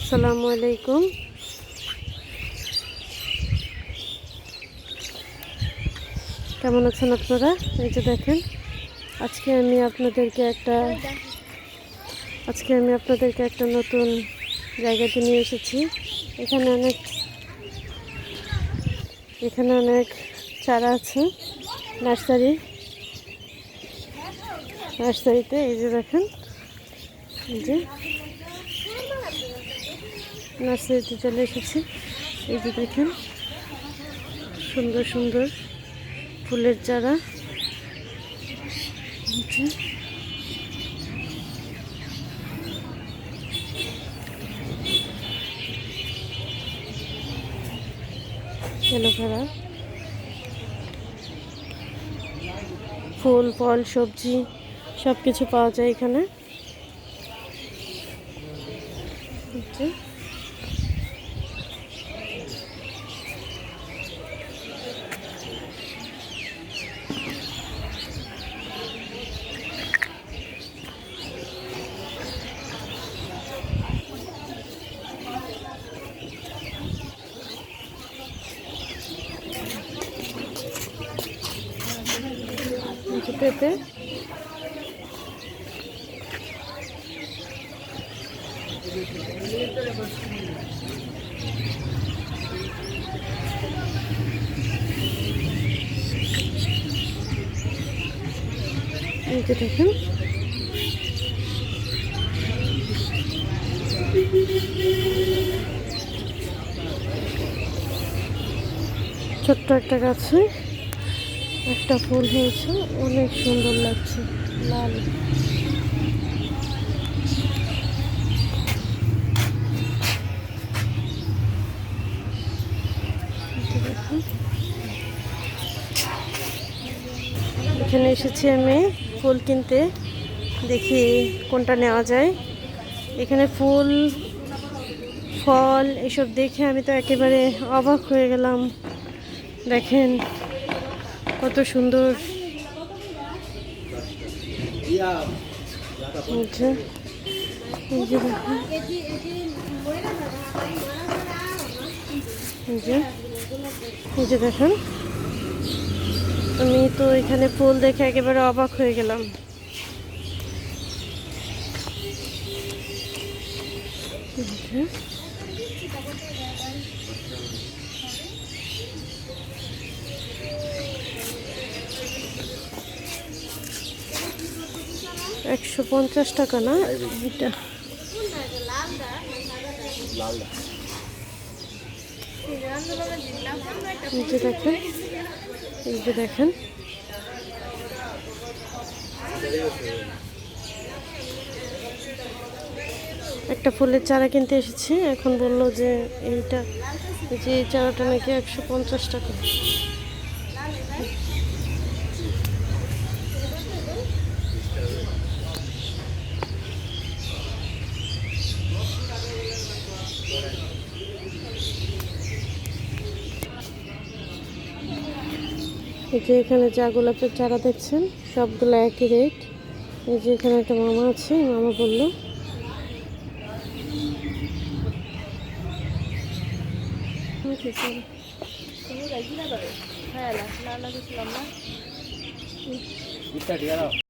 আসসালামু আলাইকুম। কেমন আছেন আপনারা? এই যে দেখেন, আজকে আমি আপনাদেরকে একটা নতুন জায়গাতে নিয়ে এসেছি। এখানে অনেক চারা আছে নার্সারিতে। এই যে দেখেন, এই যে নার্সারিতে চলে এসেছি। এই যে দেখেন, সুন্দর সুন্দর ফুলের চারা। এলোভেরা, ফুল ফল সবজি সব কিছু পাওয়া যায় এখানে। পেঁপে, এই যে দেখেন, ছোট্ট একটা গাছে একটা ফুল হয়েছে, অনেক সুন্দর লাগছে, লাল। এখানে এসেছি আমি ফুল কিনতে, দেখি কোনটা নেওয়া যায়। এখানে ফুল ফল এসব দেখে আমি তো একেবারে অবাক হয়ে গেলাম। দেখেন কত সুন্দর। এই যে দেখেন, আমি তো এখানে ফুল দেখে একেবারে অবাক হয়ে গেলাম। $150 না এটা। এই যে দেখেন, এই যে দেখেন, একটা ফুলের চারা কিনতে এসেছি। এখন বললো যে এই চারাটা নাকি $150। এই যে এখানে যা গোলাপের চারা দেখছেন সবগুলো একই রেট। এই যে এখানে একটা মামা আছে, মামা বললো